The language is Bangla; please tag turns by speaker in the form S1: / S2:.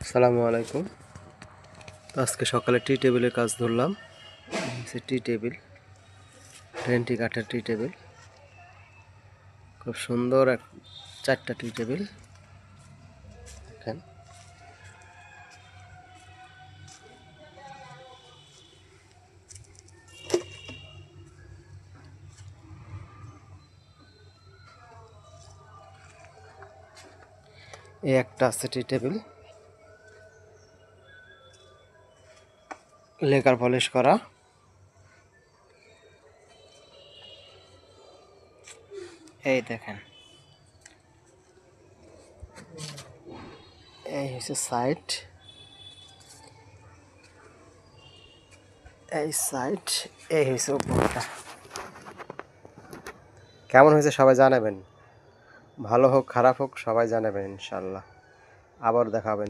S1: আসসালামু আলাইকুম। তো আজকে সকালে টি টেবিলের কাজ ধরলাম। টি টেবিল, রেন্টি কাঠের টি টেবিল, খুব সুন্দর এক 4টা টি টেবিল। দেখেন, এই একটা আছে টি টেবিল, লেকার পলিশ করা। এই দেখেন, এই হচ্ছে সাইড, এই সাইড, এই হচ্ছে উপরটা। কেমন হয়েছে সবাই জানাবেন, ভালো হোক খারাপ হোক সবাই জানাবেন। ইনশাল্লাহ আবার দেখা হবে।